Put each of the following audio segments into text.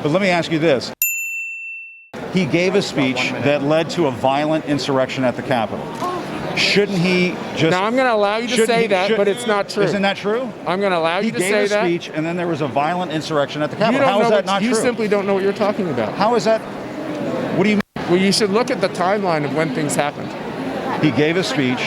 But let me ask you this. He gave a speech that led to a violent insurrection at the Capitol. Shouldn't he just... Now, I'm going to allow you to say that, but it's not true. Isn't that true? I'm going to allow you to say that. He gave a speech, and then there was a violent insurrection at the Capitol. How is that not true? You simply don't know what you're talking about. How is that? What do you mean? Well, you should look at the timeline of when things happened. He gave a speech,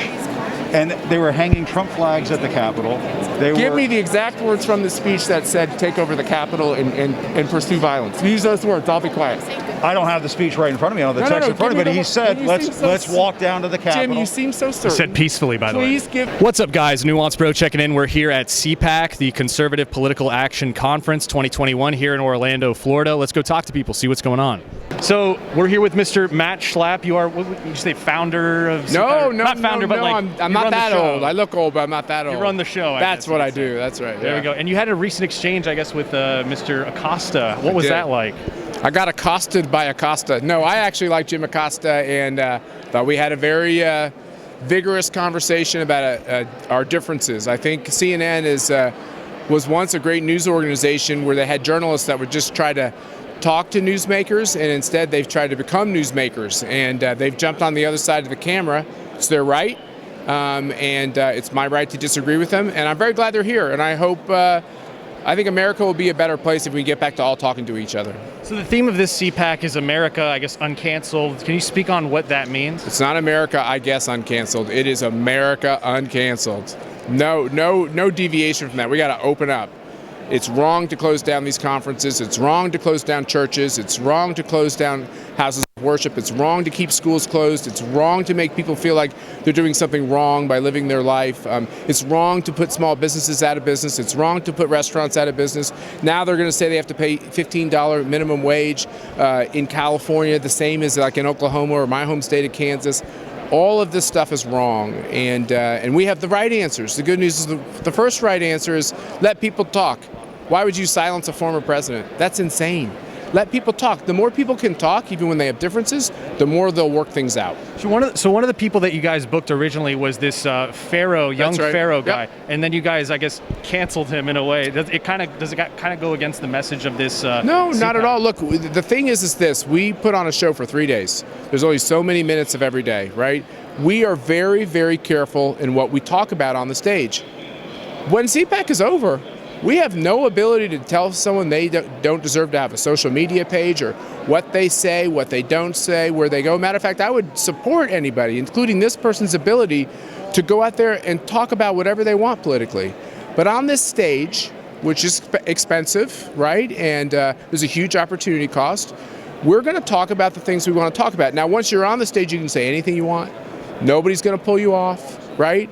and they were hanging Trump flags at the Capitol. Give me the exact words from the speech that said take over the Capitol and pursue violence. Use those words. I'll be quiet. I don't have the speech right in front of me. I don't have the text in front of me, but he said, let's walk down to the Capitol. Jim, you seem so certain. He said peacefully, by the way. What's up, guys? Nuance Bro checking in. We're here at CPAC, the Conservative Political Action Conference 2021 here in Orlando, Florida. Let's go talk to people, see what's going on. So we're here with Mr. Matt Schlapp. You are, what would you say, founder of CPAC? Not I'm not that old. I look old, but I'm not that old. You run the show. That's what I do. That's right. There we go. And you had a recent exchange, I guess, with Mr. Acosta. What was that like? I got accosted by Acosta. No, I actually like Jim Acosta, and thought we had a very vigorous conversation about our differences. I think CNN was once a great news organization where they had journalists that would just try to talk to newsmakers, and instead they've tried to become newsmakers, and they've jumped on the other side of the camera. It's their right, and it's my right to disagree with them, and I'm very glad they're here, and I think America will be a better place if we get back to all talking to each other. So the theme of this CPAC is America, I guess, uncanceled. Can you speak on what that means? It's not America, I guess, uncanceled. It is America uncanceled. No deviation from that. We got to open up. It's wrong to close down these conferences. It's wrong to close down churches. It's wrong to close down houses of worship. It's wrong to keep schools closed. It's wrong to make people feel like they're doing something wrong by living their life. It's wrong to put small businesses out of business. It's wrong to put restaurants out of business. Now they're going to say they have to pay $15 minimum wage in California, the same as like in Oklahoma or my home state of Kansas. All of this stuff is wrong, and we have the right answers. The good news is the first right answer is let people talk. Why would you silence a former president? That's insane. Let people talk. The more people can talk, even when they have differences, the more they'll work things out. So one of the people that you guys booked originally was this Pharaoh, young Pharaoh guy, and then you guys, I guess, canceled him in a way. Does it kind of go against the message of this? No, not at all. Look, the thing is this: we put on a show for 3 days. There's only so many minutes of every day, right? We are very, very careful in what we talk about on the stage. When CPAC is over, we have no ability to tell someone they don't deserve to have a social media page or what they say, what they don't say, where they go. Matter of fact, I would support anybody, including this person's ability, to go out there and talk about whatever they want politically. But on this stage, which is expensive, right, and there's a huge opportunity cost, we're going to talk about the things we want to talk about. Now, once you're on the stage, you can say anything you want. Nobody's going to pull you off, right?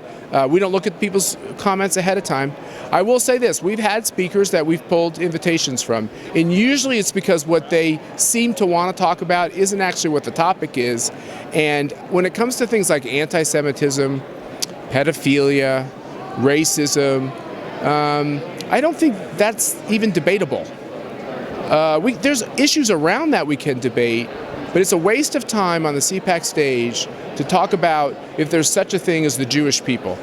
We don't look at people's comments ahead of time. I will say this, we've had speakers that we've pulled invitations from, and usually it's because what they seem to want to talk about isn't actually what the topic is. And when it comes to things like anti-Semitism, pedophilia, racism, I don't think that's even debatable. There's issues around that we can debate, but it's a waste of time on the CPAC stage to talk about if there's such a thing as the Jewish people.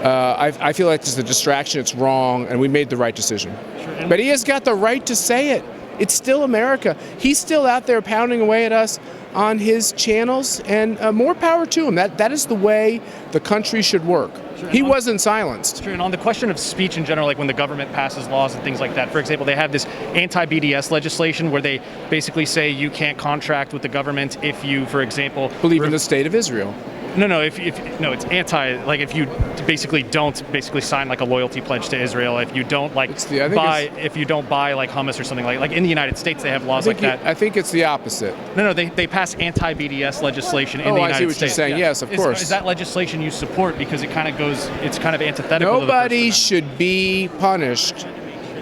I feel like it's a distraction, it's wrong, and we made the right decision. Sure. But he has got the right to say it. It's still America. He's still out there pounding away at us on his channels, and more power to him. That is the way the country should work. Sure. He wasn't silenced. Sure. And on the question of speech in general, like when the government passes laws and things like that, for example, they have this anti-BDS legislation where they basically say you can't contract with the government if you, for example, believe in the state of Israel. No, it's anti, like if you basically don't sign like a loyalty pledge to Israel, if you don't if you don't buy like hummus or something like in the United States they have laws like that. I think it's the opposite. No, they pass anti-BDS legislation in the United States. I see what you're saying. Yeah. Yes, of course. Is that legislation you support because it's kind of antithetical? Nobody should be punished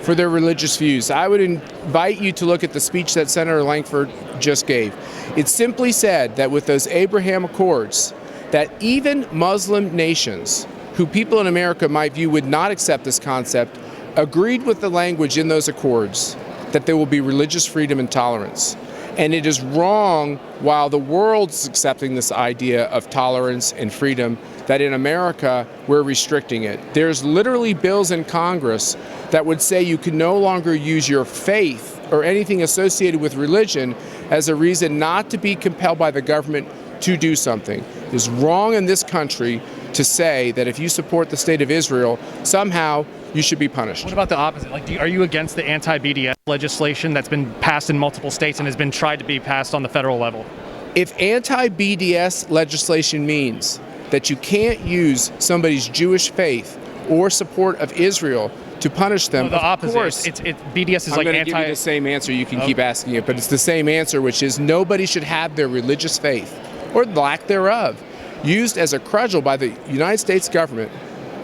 for their religious views. I would invite you to look at the speech that Senator Langford just gave. It simply said that with those Abraham Accords, that even Muslim nations, who people in America might view would not accept this concept, agreed with the language in those accords that there will be religious freedom and tolerance. And it is wrong, while the world's accepting this idea of tolerance and freedom, that in America we're restricting it. There's literally bills in Congress that would say you can no longer use your faith or anything associated with religion as a reason not to be compelled by the government to do something. It is wrong in this country to say that if you support the state of Israel, somehow you should be punished. What about the opposite? Like, are you against the anti-BDS legislation that's been passed in multiple states and has been tried to be passed on the federal level? If anti-BDS legislation means that you can't use somebody's Jewish faith or support of Israel to punish them, No, the opposite. Of course, BDS is I'm like going to give you the same answer. You can keep asking it, but it's the same answer, which is nobody should have their religious faith, or lack thereof, used as a cudgel by the United States government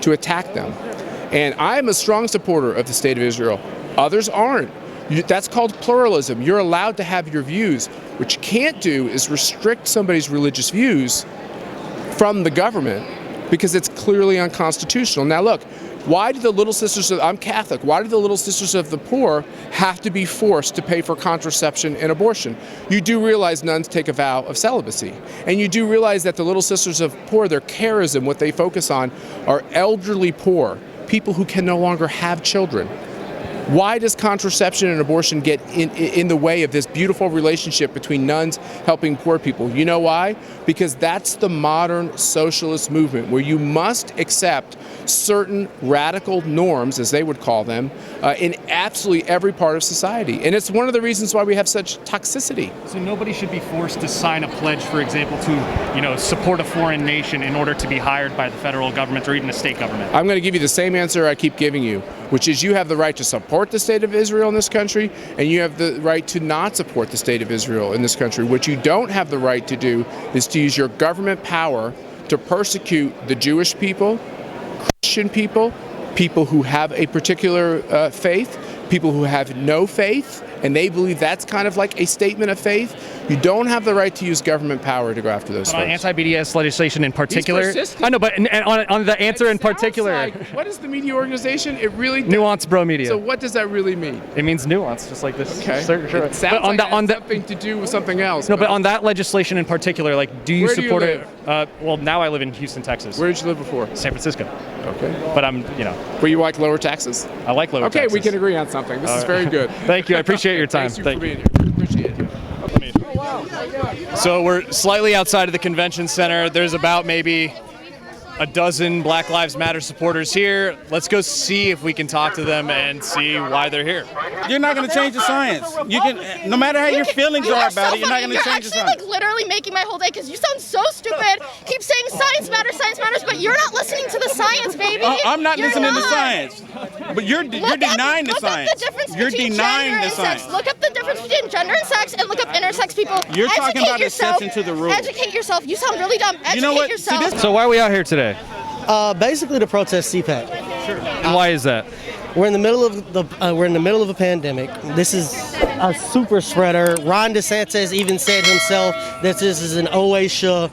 to attack them. And I'm a strong supporter of the state of Israel. Others aren't. That's called pluralism. You're allowed to have your views. What you can't do is restrict somebody's religious views from the government because it's clearly unconstitutional. Now look, why do the Little Sisters of, I'm Catholic, why do the Little Sisters of the Poor have to be forced to pay for contraception and abortion? You do realize nuns take a vow of celibacy. And you do realize that the Little Sisters of the Poor, their charism, what they focus on, are elderly poor, people who can no longer have children. Why does contraception and abortion get in the way of this beautiful relationship between nuns helping poor people? You know why? Because that's the modern socialist movement, where you must accept certain radical norms, as they would call them, in absolutely every part of society. And it's one of the reasons why we have such toxicity. So nobody should be forced to sign a pledge, for example, to support a foreign nation in order to be hired by the federal government or even a state government. I'm going to give you the same answer I keep giving you, which is you have the right to support the state of Israel in this country, and you have the right to not support the state of Israel in this country. What you don't have the right to do is to use your government power to persecute the Jewish people, Christian people, people who have a particular faith, people who have no faith, and they believe that's kind of like a statement of faith. You don't have the right to use government power to go after those folks. On anti-BDS legislation in particular, He's persistent. I know, but on the answer in particular, Like, what is the media organization? It really does. Nuance Bro Media. So what does that really mean? It means nuance, just like this. Okay. Sure. It sounds But like it has something to do with something else. No, but on that legislation in particular, like, do you Where do you support live? it? Well, now I live in Houston, Texas. Where did you live before? San Francisco. Okay. But I'm, Where you like lower taxes? I like lower Okay, taxes. we can agree on something. This is very good. Thank you. I appreciate your time. Thanks you for being here. Appreciate it. So we're slightly outside of the convention center. There's about maybe a dozen Black Lives Matter supporters here. Let's go see if we can talk to them and see why they're here. You're not going to change the science. You can, no matter how your feelings are about it, you're not going to change the You're science. actually like literally making my whole day because you sound so stupid. Keep saying science matters, but you're not listening to the science, baby. I'm not You're listening not. to science. But you're denying the Look science. up the difference You're between denying gender the and science. sex. Look up the difference between gender and sex, and look up intersex people. You're talking Educate about yourself. exception to the rule. Educate yourself. You sound really dumb. Educate You know what? See, yourself. this- So why are we out here today? Basically to protest CPAC. And why is that? We're in the middle of a pandemic. This is a super spreader. Ron DeSantis even said himself that this is an OASHA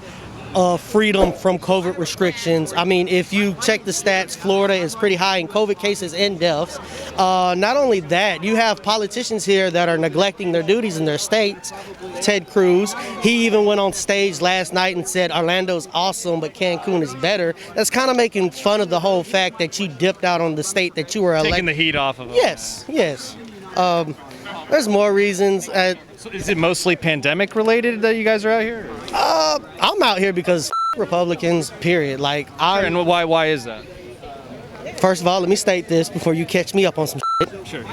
freedom from COVID restrictions. I mean, if you check the stats, Florida is pretty high in COVID cases and deaths. Not only that, you have politicians here that are neglecting their duties in their states. Ted Cruz, he even went on stage last night and said Orlando's awesome, but Cancun is better. That's kind of making fun of the whole fact that you dipped out on the state that you were elected. Taking the heat off of them. Yes. There's more reasons. So is it mostly pandemic related that you guys are out here? I'm out here because Republicans, period. Like, And why is that? first of all, let me state this before you catch me up on some shit. Sure.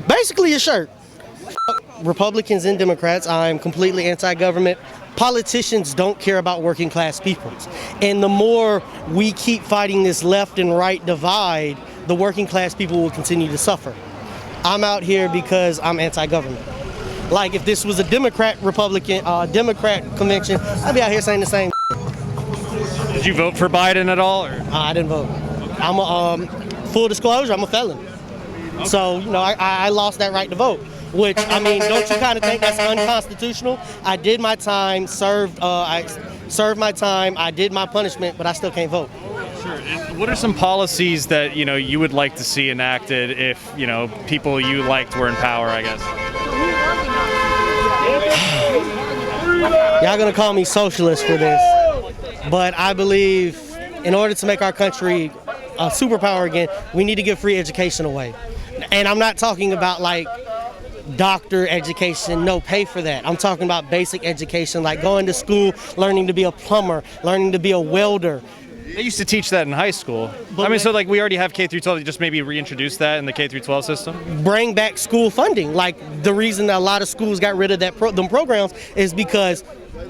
Basically a shirt. Republicans and Democrats, I'm completely anti-government. Politicians don't care about working class people. And the more we keep fighting this left and right divide, the working class people will continue to suffer. I'm out here because I'm anti-government. Like, if this was a Democrat convention, I'd be out here saying the same. Did you vote for Biden at all? Or? I didn't vote. I'm a full disclosure, I'm a felon. So, I lost that right to vote. Which, I mean, don't you kind of think that's unconstitutional? I did my time, I served my time, I did my punishment, but I still can't vote. Sure. And what are some policies that you would like to see enacted if people you liked were in power? I guess. Y'all gonna call me socialist for this, but I believe in order to make our country a superpower again, we need to give free education away. And I'm not talking about like doctor education. No, pay for that. I'm talking about basic education, like going to school, learning to be a plumber, learning to be a welder. They used to teach that in high school. I mean, so like we already have K through 12. You just maybe reintroduce that in the K through 12 system. Bring back school funding. Like the reason that a lot of schools got rid of them programs is because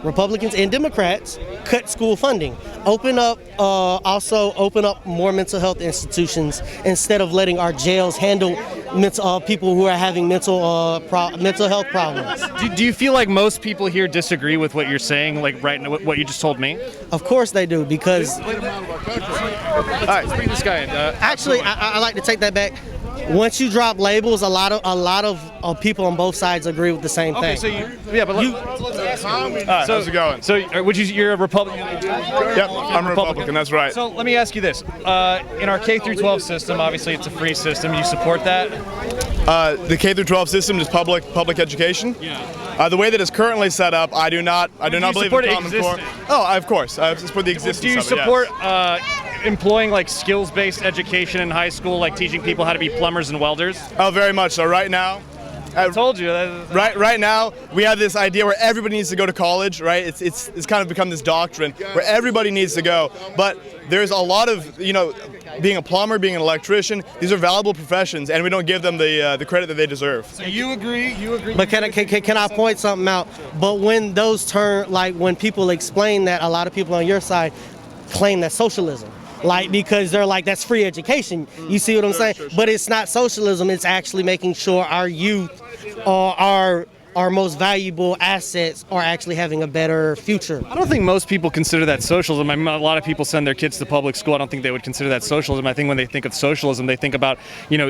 Republicans and Democrats cut school funding. Also open up more mental health institutions instead of letting our jails handle people who are having mental health problems. Do you feel like most people here disagree with what you're saying, like right now, what you just told me? Of course they do, because All right, let's bring this guy in. actually I like to take that back. Once you drop labels, a lot of people on both sides agree with the same thing. So let's How's it going? So you're a Republican? Yep, I'm a Republican, that's right. So let me ask you this. In our K through 12 system, obviously it's a free system. You support that? The K through 12 system is public education. Yeah. The way that it's currently set up, I do not believe support in it Common Core. existing? Oh, of course, I support the existence. Do you of it, yes. support employing like skills-based education in high school, like teaching people how to be plumbers and welders? Oh, very much so. Right now, I told you. Right now, we have this idea where everybody needs to go to college, right? It's kind of become this doctrine where everybody needs to go. But there's a lot of, being a plumber, being an electrician, these are valuable professions, and we don't give them the credit that they deserve. So you agree? But can I point something out? But when when people explain that, a lot of people on your side claim that's socialism. Because they're like, that's free education. You see what I'm saying? Sure. But it's not socialism. It's actually making sure our youth our most valuable assets are actually having a better future. I don't think most people consider that socialism. I mean, a lot of people send their kids to public school. I don't think they would consider that socialism. I think when they think of socialism, they think about,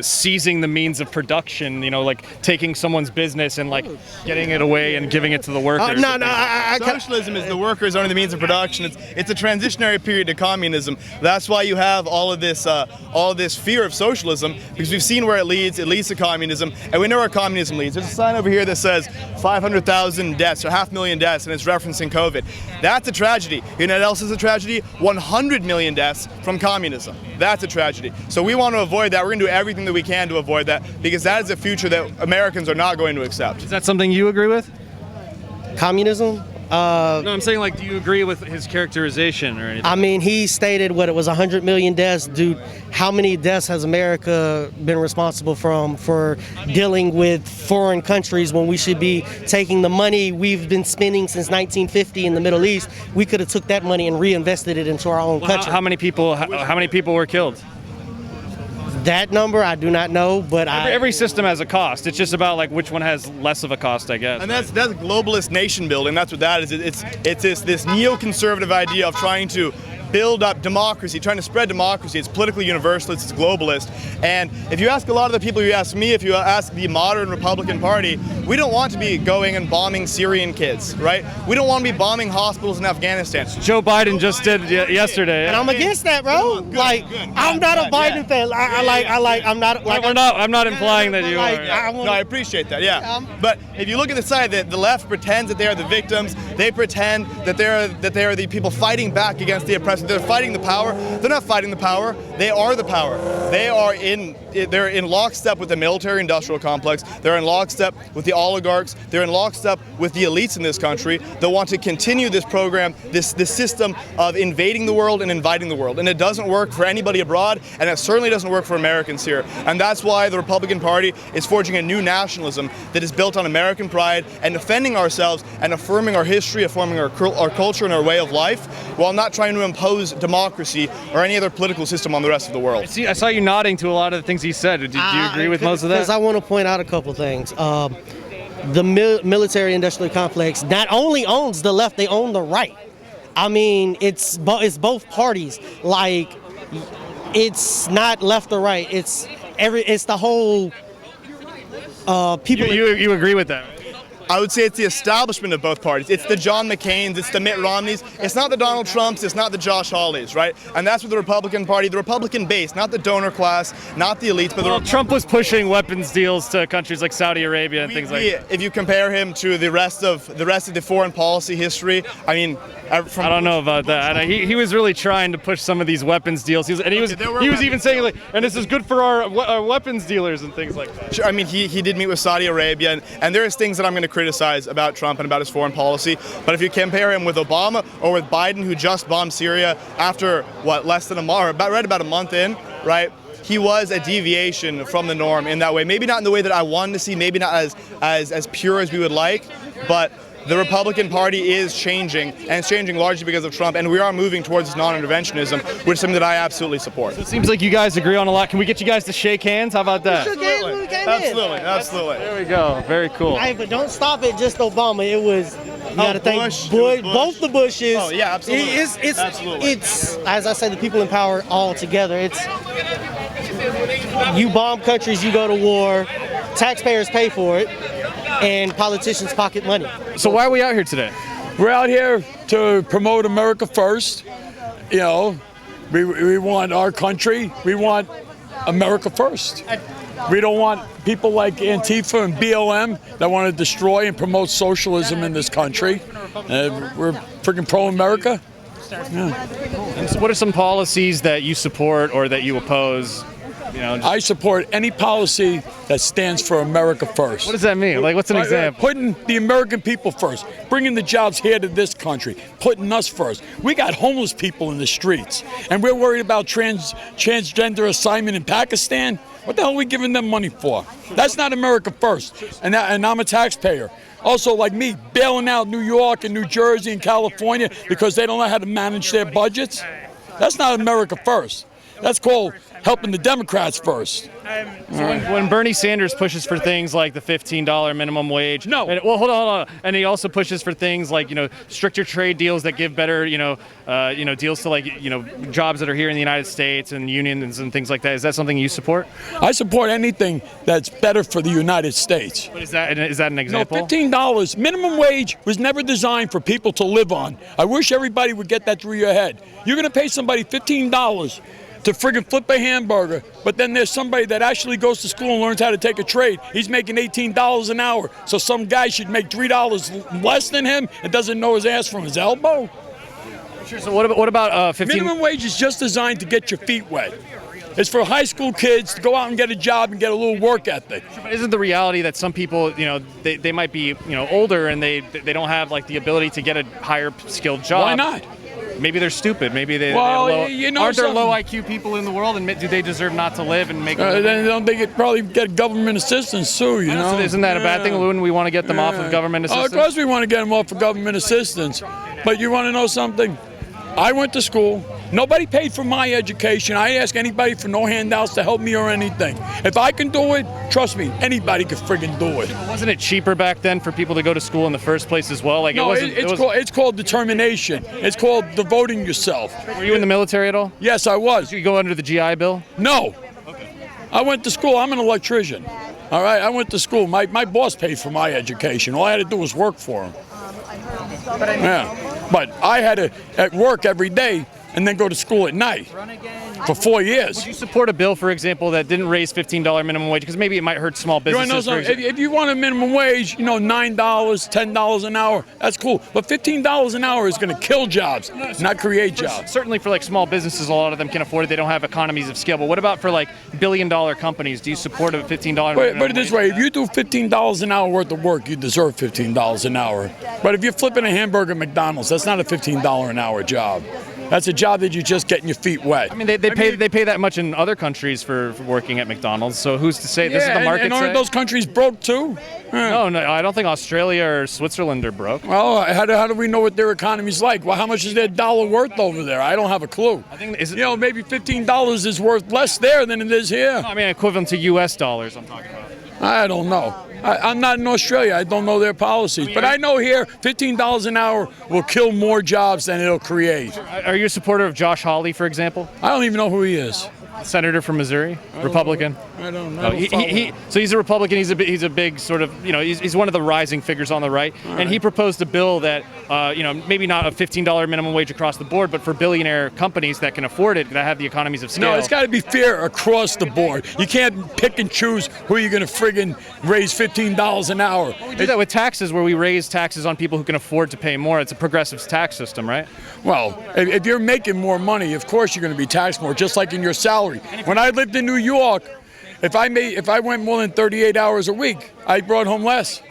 seizing the means of production, like taking someone's business and like getting it away and giving it to the workers. Socialism is the workers owning the means of production. It's a transitionary period to communism. That's why you have all of this fear of socialism, because we've seen where it leads. It leads to communism, and we know where communism leads. There's a sign over here that says 500,000 deaths, or 500,000 deaths, and it's referencing COVID. That's a tragedy. You know what else is a tragedy? 100 million deaths from communism. That's a tragedy. So we want to avoid that. We're going to do everything that we can to avoid that, because that is a future that Americans are not going to accept. Is that something you agree with? Communism? No, I'm saying, do you agree with his characterization or anything? I mean, he stated what it was, 100 million deaths. Dude, how many deaths has America been responsible for dealing with foreign countries when we should be taking the money we've been spending since 1950 in the Middle East? We could have took that money and reinvested it into our own country. How many people were killed? That number I do not know, but every system has a cost. It's just about which one has less of a cost, I guess. And that's globalist nation building. That's what that is. It's this neoconservative idea of trying to build up democracy, trying to spread democracy. It's politically universalist, it's globalist. And if you ask a lot of the people, you ask me, if you ask the modern Republican Party, we don't want to be going and bombing Syrian kids, right? We don't want to be bombing hospitals in Afghanistan. Joe Biden just did yesterday. And I'm against that, bro. Good. I'm not a Biden fan. I'm not implying that you are. No, I appreciate that, yeah. But if you look at the side, the left pretends that they are the victims. They pretend that they are the people fighting back against the oppressor. They're fighting the power. They're not fighting the power. They are the power. They're in lockstep with the military-industrial complex. They're in lockstep with the oligarchs. They're in lockstep with the elites in this country that want to continue this program, this system of invading the world and inviting the world. And it doesn't work for anybody abroad, and it certainly doesn't work for Americans here. And that's why the Republican Party is forging a new nationalism that is built on American pride and defending ourselves and affirming our history, affirming our culture and our way of life, while not trying to impose democracy or any other political system on the rest of the world. I saw you nodding to a lot of the things he said. Do you agree with most of that? Because I want to point out a couple things. The military-industrial complex not only owns the left, they own the right. I mean, it's both parties. It's not left or right. It's the whole people. You agree with that? I would say it's the establishment of both parties. It's the John McCains, it's the Mitt Romneys. It's not the Donald Trumps, it's not the Josh Hawleys, right? And that's what the Republican Party, the Republican base, not the donor class, not the elites, but Trump was pushing weapons deals to countries like Saudi Arabia and things like that. If you compare him to the rest of the foreign policy history, I mean, I don't know about that. He was really trying to push some of these weapons deals. He was even saying like, and this is good for our weapons dealers and things like that. Sure, I mean, he did meet with Saudi Arabia, and there is things that I'm going to criticize about Trump and about his foreign policy. But if you compare him with Obama or with Biden, who just bombed Syria after less than a month, about a month in, right? He was a deviation from the norm in that way. Maybe not in the way that I wanted to see, maybe not as pure as we would like, but the Republican Party is changing, and it's changing largely because of Trump, and we are moving towards this non-interventionism, which is something that I absolutely support. So it seems like you guys agree on a lot. Can we get you guys to shake hands? How about that? Absolutely. There we go. Very cool. Hey, but don't stop at just Obama. It was, you gotta thank Bush. both the Bushes. Oh, yeah, absolutely. It's, as I say, the people in power all together. It's, you bomb countries, you go to war, taxpayers pay for it, and politicians pocket money. So why are we out here today? We're out here to promote America first. You know, we want our country. We want America first. We don't want people like Antifa and BLM that want to destroy and promote socialism in this country. We're freaking pro-America. Yeah. And so what are some policies that you support or that you oppose? You know, I support any policy that stands for America first. What does that mean? Like, what's an example? Putting the American people first, bringing the jobs here to this country, putting us first. We got homeless people in the streets, and we're worried about transgender assignment in Pakistan. What the hell are we giving them money for? That's not America first, and I'm a taxpayer. Also, like me, bailing out New York and New Jersey and California because they don't know how to manage their budgets. That's not America first. That's called helping the Democrats first. So when Bernie Sanders pushes for things like the $15 minimum wage, no. Well, hold on, and he also pushes for things like stricter trade deals that give better deals to jobs that are here in the United States and unions and things like that. Is that something you support? I support anything that's better for the United States. But is that an example? No, $15 minimum wage was never designed for people to live on. I wish everybody would get that through your head. You're going to pay somebody $15 to friggin' flip a hamburger, but then there's somebody that actually goes to school and learns how to take a trade. He's making $18 an hour, so some guy should make $3 less than him and doesn't know his ass from his elbow? Sure, so what about 15? Minimum wage is just designed to get your feet wet. It's for high school kids to go out and get a job and get a little work ethic. But isn't the reality that some people, they might be, older and they don't have like the ability to get a higher skilled job? Why not? Maybe they're stupid. Maybe they aren't there low IQ people in the world, and do they deserve not to live and make? Then they could probably get government assistance too. You know, so isn't that a bad thing? Wouldn't we want to get them off of government assistance? Of course, we want to get them off of government assistance. But you want to know something? I went to school. Nobody paid for my education. I ask anybody for no handouts to help me or anything. If I can do it, trust me, anybody can friggin' do it. Wasn't it cheaper back then for people to go to school in the first place as well? Like no, it's called determination. It's called devoting yourself. Were you in the military at all? Yes, I was. Did you go under the GI Bill? No. Okay. I went to school. I'm an electrician. All right, I went to school. My boss paid for my education. All I had to do was work for him. Yeah. But I had to work every day and then go to school at night for 4 years. Would you support a bill, for example, that didn't raise $15 minimum wage? Because maybe it might hurt small businesses. If you want a minimum wage, $9, $10 an hour, that's cool. But $15 an hour is going to kill jobs, not create jobs. Certainly for like small businesses, a lot of them can afford it. They don't have economies of scale. But what about for like billion-dollar companies? Do you support a $15 minimum wage? Put it this way, if you do $15 an hour worth of work, you deserve $15 an hour. But if you're flipping a hamburger at McDonald's, that's not a $15 an hour job. That's a job that you're just getting your feet wet. I mean, they pay that much in other countries for working at McDonald's. So who's to say this is the market? And aren't those countries broke too? No, I don't think Australia or Switzerland are broke. Well, how do we know what their economy's like? Well, how much is their dollar worth over there? I don't have a clue. I think maybe $15 is worth less there than it is here. No, I mean, equivalent to U.S. dollars. I'm talking about. I don't know. I'm not in Australia. I don't know their policies. But I know here, $15 an hour will kill more jobs than it'll create. Are you a supporter of Josh Hawley, for example? I don't even know who he is. Senator from Missouri, Republican. I don't know. So he's a Republican. He's a big sort of, he's one of the rising figures on the right. And he proposed a bill that, maybe not a $15 minimum wage across the board, but for billionaire companies that can afford it, that have the economies of scale. No, it's got to be fair across the board. You can't pick and choose who you're going to friggin' raise $15 an hour. We do that with taxes, where we raise taxes on people who can afford to pay more. It's a progressive tax system, right? Well, if you're making more money, of course you're going to be taxed more, just like in your salary. When I lived in New York, if I went more than 38 hours a week, I brought home less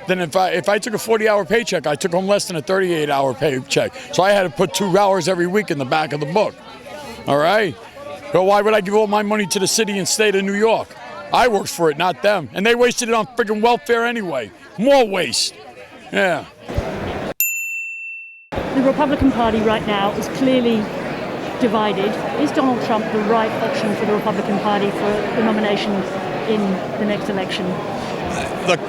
than if I took a 40-hour paycheck. I took home less than a 38-hour paycheck. So I had to put 2 hours every week in the back of the book. All right? So why would I give all my money to the city and state of New York? I worked for it, not them. And they wasted it on friggin' welfare anyway. More waste. Yeah. The Republican Party right now is clearly divided. Is Donald Trump the right option for the Republican Party for the nomination in the next election? Look,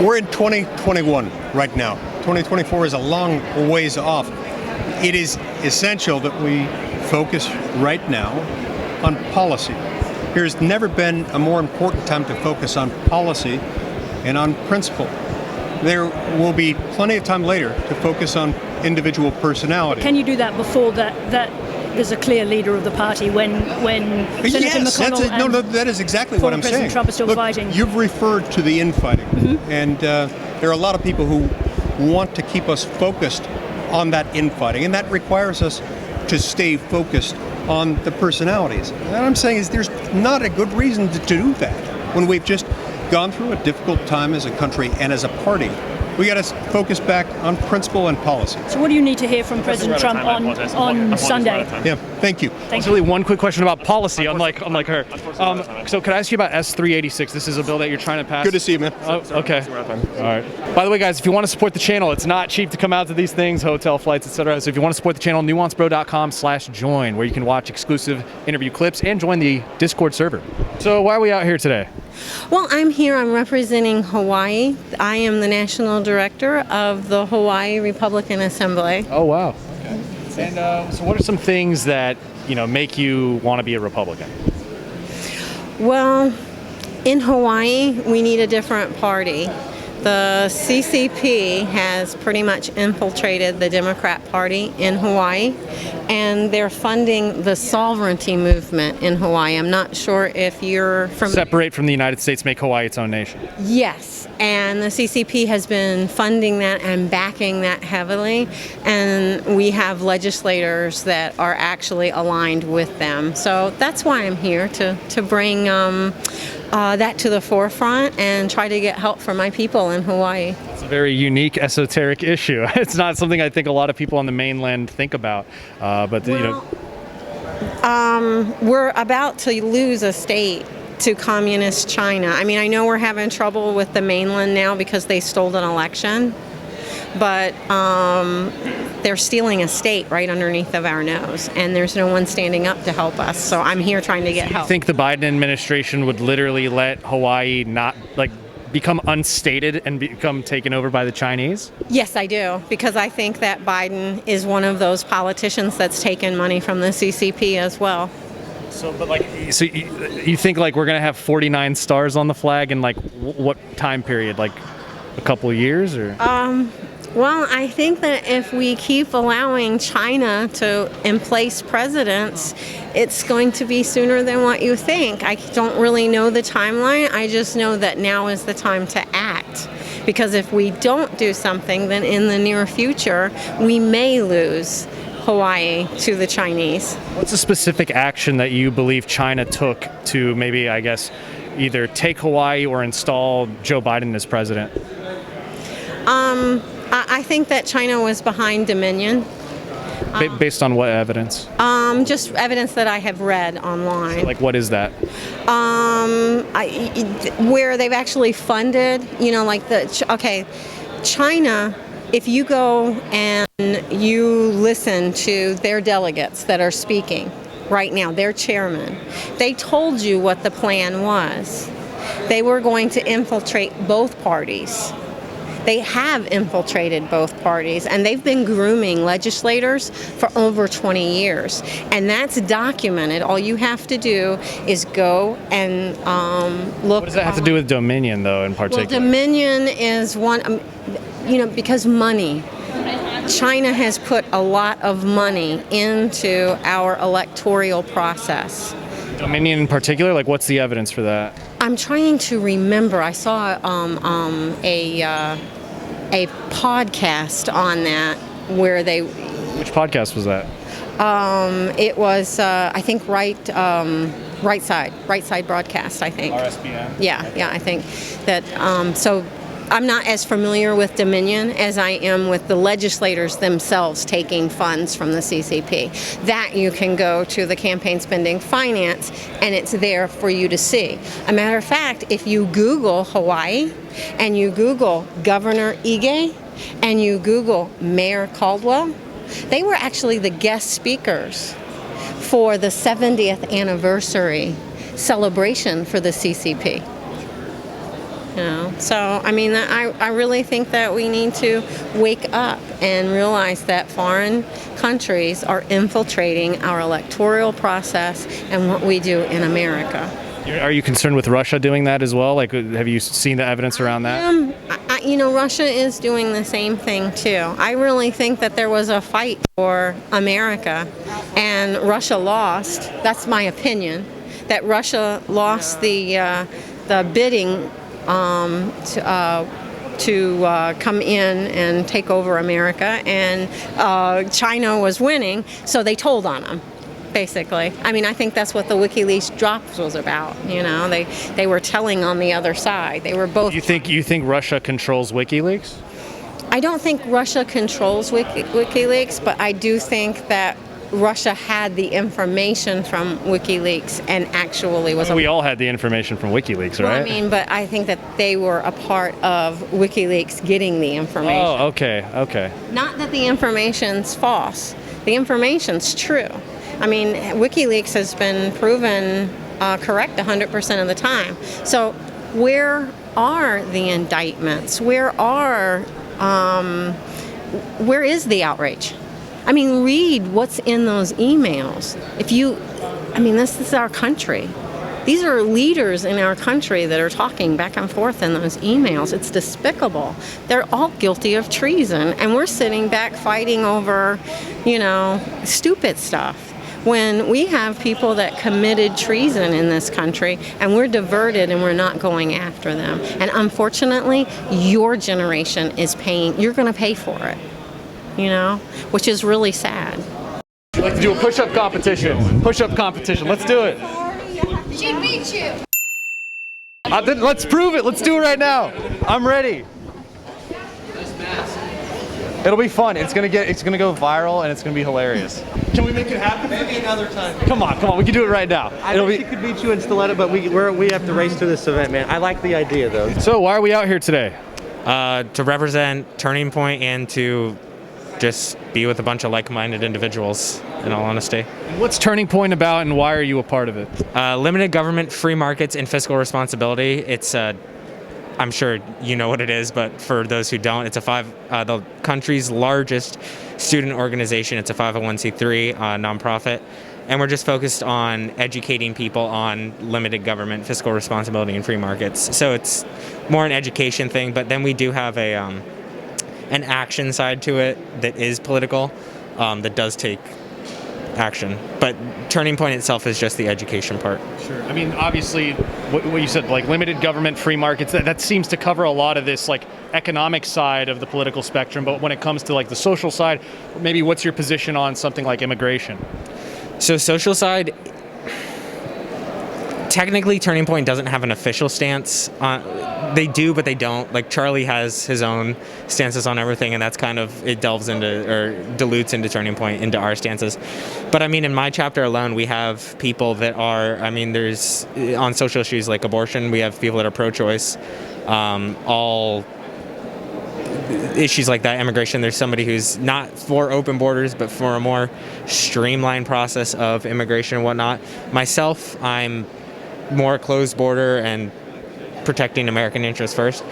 we're in 2021 right now. 2024 is a long ways off. It is essential that we focus right now on policy. There's never been a more important time to focus on policy and on principle. There will be plenty of time later to focus on individual personality. Can you do that before that there's a clear leader of the party when Senator McConnell that is exactly what I'm saying. President Trump is still fighting? You've referred to the infighting, and there are a lot of people who want to keep us focused on that infighting, and that requires us to stay focused on the personalities. And what I'm saying is there's not a good reason to do that when we've just gone through a difficult time as a country and as a party. We got to focus back on principle and policy. So what do you need to hear from President Trump on Sunday? Yeah, thank you. There's really one quick question about policy, unlike her. So could I ask you about S386? This is a bill that you're trying to pass. Good to see you, man. Oh, okay. All right. By the way, guys, if you want to support the channel, it's not cheap to come out to these things, hotel flights, etc. So if you want to support the channel, nuancebro.com/join, where you can watch exclusive interview clips and join the Discord server. So why are we out here today? Well, I'm representing Hawaii. I am the national director of the Hawaii Republican Assembly. Oh, wow. Okay. And so what are some things that, make you want to be a Republican? Well, in Hawaii, we need a different party. The CCP has pretty much infiltrated the Democrat Party in Hawaii, and they're funding the sovereignty movement in Hawaii. I'm not sure if you're from... Separate from the United States, make Hawaii its own nation. Yes, and the CCP has been funding that and backing that heavily, and we have legislators that are actually aligned with them. So that's why I'm here, to bring that to the forefront and try to get help for my people in Hawaii. It's a very unique, esoteric issue. It's not something I think a lot of people on the mainland think about. We're about to lose a state to communist China. I mean, I know we're having trouble with the mainland now because they stole an election, but they're stealing a state right underneath of our nose, and there's no one standing up to help us. So I'm here trying to get help. You think the Biden administration would literally let Hawaii not become unstated and become taken over by the Chinese? Yes, I do, because I think that Biden is one of those politicians that's taken money from the CCP as well. So you think we're gonna have 49 stars on the flag in what time period? A couple of years, or? Well, I think that if we keep allowing China to emplace presidents, it's going to be sooner than what you think. I don't really know the timeline. I just know that now is the time to act. Because if we don't do something, then in the near future, we may lose Hawaii to the Chinese. What's a specific action that you believe China took to maybe, either take Hawaii or install Joe Biden as president? I think that China was behind Dominion. Based on what evidence? Just evidence that I have read online. So, what is that? Where they've actually funded, China, if you go and you listen to their delegates that are speaking right now, their chairman, they told you what the plan was. They were going to infiltrate both parties. They have infiltrated both parties, and they've been grooming legislators for over 20 years. And that's documented. All you have to do is go and look. What does that have to do with Dominion, though, in particular? Well, Dominion is one, because money. China has put a lot of money into our electoral process. Dominion in particular? Like, what's the evidence for that? I'm trying to remember. I saw a podcast on that where they. Which podcast was that? It was I think Right Side Broadcast. I think. RSBN. Yeah. I think that. So I'm not as familiar with Dominion as I am with the legislators themselves taking funds from the CCP. That you can go to the campaign spending finance, and it's there for you to see. A matter of fact, if you Google Hawaii, and you Google Governor Ige, and you Google Mayor Caldwell, they were actually the guest speakers for the 70th anniversary celebration for the CCP. So, I really think that we need to wake up and realize that foreign countries are infiltrating our electoral process and what we do in America. Are you concerned with Russia doing that as well? Like, have you seen the evidence around that? Russia is doing the same thing too. I really think that there was a fight for America, and Russia lost. That's my opinion. That Russia lost the bidding to come in and take over America, and China was winning, so they told on them, basically. I think that's what the WikiLeaks drops was about. They were telling on the other side. They were both. You think Russia controls WikiLeaks? I don't think Russia controls WikiLeaks, but I do think that Russia had the information from WikiLeaks and actually was. We all had the information from WikiLeaks, right? Well, but I think that they were a part of WikiLeaks getting the information. Oh, okay. Not that the information's false. The information's true. WikiLeaks has been proven correct 100% of the time. So where are the indictments? Where is the outrage? Read what's in those emails. This is our country. These are leaders in our country that are talking back and forth in those emails. It's despicable. They're all guilty of treason, and we're sitting back fighting over, stupid stuff. When we have people that committed treason in this country, and we're diverted and we're not going after them. And unfortunately, your generation is paying, you're going to pay for it. Which is really sad. Would you like to do a push-up competition? Push-up competition. Let's do it. She'd beat you. Let's prove it. Let's do it right now. I'm ready. It'll be fun. It's gonna go viral, and it's gonna be hilarious. Can we make it happen? Maybe another time. Come on. We can do it right now. I think she could beat you in stiletto, but we have to race to this event, man. I like the idea, though. So why are we out here today? To represent Turning Point and to just be with a bunch of like-minded individuals, in all honesty. What's Turning Point about, and why are you a part of it? Limited government, free markets, and fiscal responsibility. It's I'm sure you know what it is, but for those who don't, it's the country's largest student organization. It's a 501c3 nonprofit, and we're just focused on educating people on limited government, fiscal responsibility, and free markets. So it's more an education thing, but then we do have an action side to it that is political, that does take action. But Turning Point itself is just the education part. Sure. Obviously, what you said, like limited government, free markets, that seems to cover a lot of this like economic side of the political spectrum. But when it comes to like the social side, maybe what's your position on something like immigration? So social side, technically Turning Point doesn't have an official stance. They do, but they don't. Like Charlie has his own stances on everything, and that's kind of, it delves into or dilutes into Turning Point, into our stances. But in my chapter alone, we have people that are, there's on social issues like abortion, we have people that are pro-choice, all issues like that, immigration. There's somebody who's not for open borders, but for a more streamlined process of immigration and whatnot. Myself, I'm more closed border and protecting American interests first.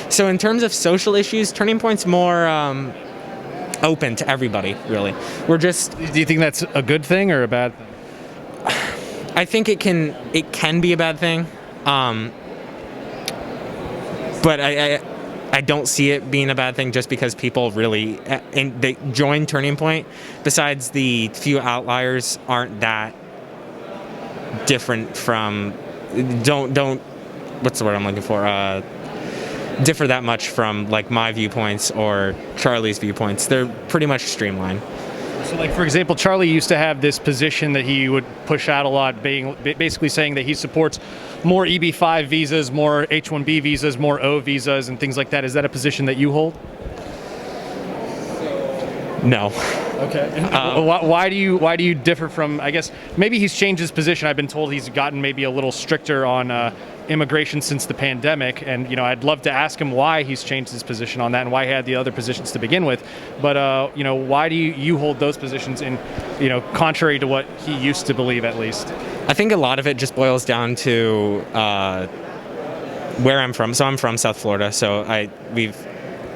So in terms of social issues, Turning Point's more open to everybody, really. We're just... Do you think that's a good thing or a bad thing? I think it can be a bad thing, but I don't see it being a bad thing just because people really they join Turning Point. Besides, the few outliers aren't that different from don't what's the word I'm looking for, differ that much from like my viewpoints or Charlie's viewpoints. They're pretty much streamlined. So, like, for example, Charlie used to have this position that he would push out a lot, basically saying that he supports more EB-5 visas, more H-1B visas, more O visas, and things like that. Is that a position that you hold? No. Okay. Why do you differ from? I guess maybe he's changed his position. I've been told he's gotten maybe a little stricter on immigration since the pandemic, and I'd love to ask him why he's changed his position on that and why he had the other positions to begin with. But why do you hold those positions in, contrary to what he used to believe, at least? I think a lot of it just boils down to where I'm from. So I'm from South Florida. So we've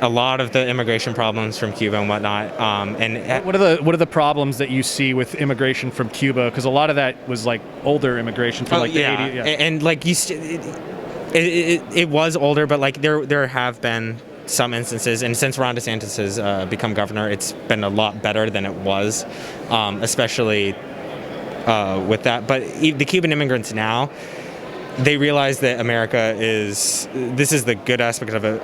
a lot of the immigration problems from Cuba and whatnot. And what are the problems that you see with immigration from Cuba? Because a lot of that was like older immigration from the 80s. Yeah. And like it was older, but like there have been some instances, and since Ron DeSantis has become governor, it's been a lot better than it was, especially with that. But the Cuban immigrants now, they realize that this is the good aspect of it.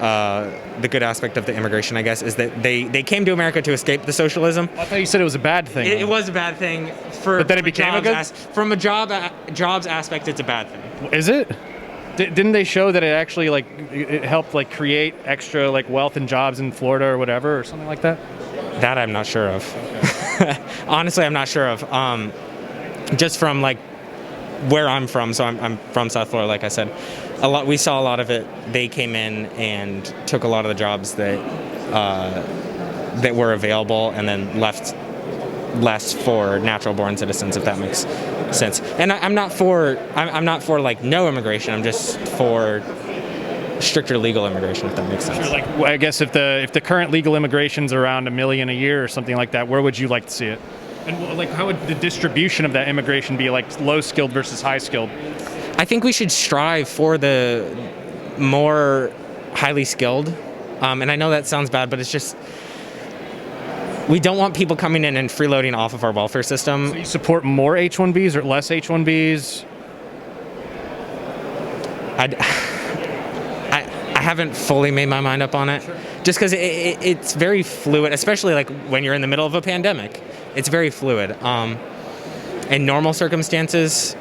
The good aspect of the immigration, I guess, is that they came to America to escape the socialism. I thought you said it was a bad thing. It was a bad thing but then it became a good. From a jobs aspect, it's a bad thing. Is it? Didn't they show that it actually it helped create extra wealth and jobs in Florida or whatever or something like that? That I'm not sure of. Okay. Honestly, I'm not sure of. Just from where I'm from, so I'm from South Florida, like I said. We saw a lot of it. They came in and took a lot of the jobs that were available, and then left less for natural-born citizens, if that makes sense. And I'm not for no immigration. I'm just for stricter legal immigration, if that makes sense. Sure, I guess if the current legal immigration's around 1 million a year or something like that, where would you like to see it? And how would the distribution of that immigration be, low-skilled versus high-skilled? I think we should strive for the more highly skilled. And I know that sounds bad, but it's just, we don't want people coming in and freeloading off of our welfare system. So you support more H-1Bs or less H-1Bs? I haven't fully made my mind up on it. Sure. Just because it's very fluid, especially when you're in the middle of a pandemic. It's very fluid. In normal circumstances,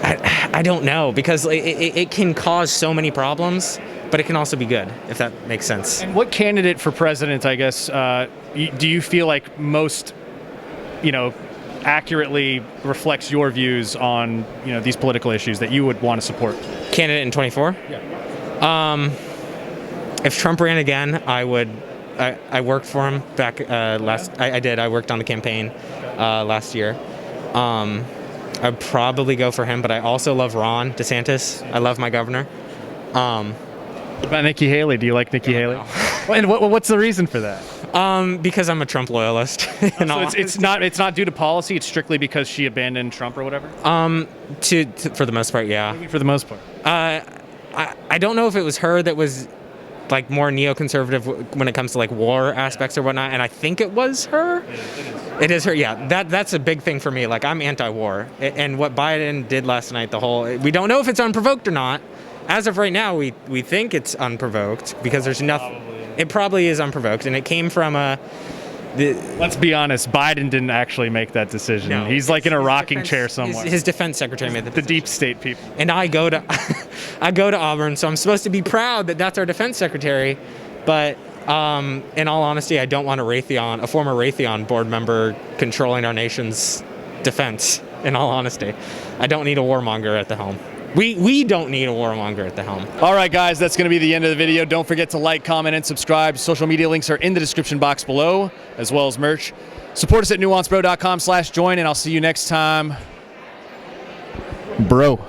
I don't know, because it can cause so many problems, but it can also be good, if that makes sense. And what candidate for president, I guess, do you feel like most, accurately reflects your views on, these political issues that you would want to support? Candidate in 24? Yeah. If Trump ran again, I would. I worked for him back I did. I worked on the campaign last year. I'd probably go for him, but I also love Ron DeSantis. I love my governor. What about Nikki Haley? Do you like Nikki Haley? And what's the reason for that? Because I'm a Trump loyalist. So it's not due to policy. It's strictly because she abandoned Trump or whatever. For the most part, yeah. Maybe for the most part. I don't know if it was her that was more neoconservative when it comes to war aspects or whatnot, and I think it was her. It is her, yeah. That's a big thing for me. I'm anti-war, and what Biden did last night, we don't know if it's unprovoked or not. As of right now, we think it's unprovoked because there's nothing. It probably is unprovoked, and it came from let's be honest, Biden didn't actually make that decision. No, he's in a rocking chair somewhere. His defense secretary made the deep state people. And I go to Auburn, so I'm supposed to be proud that that's our defense secretary. But in all honesty, I don't want a former Raytheon board member controlling our nation's defense. In all honesty, I don't need a warmonger at the helm. We don't need a warmonger at the helm. All right, guys, that's going to be the end of the video. Don't forget to like, comment, and subscribe. Social media links are in the description box below, as well as merch. Support us at nuancebro.com/join, and I'll see you next time. Bro.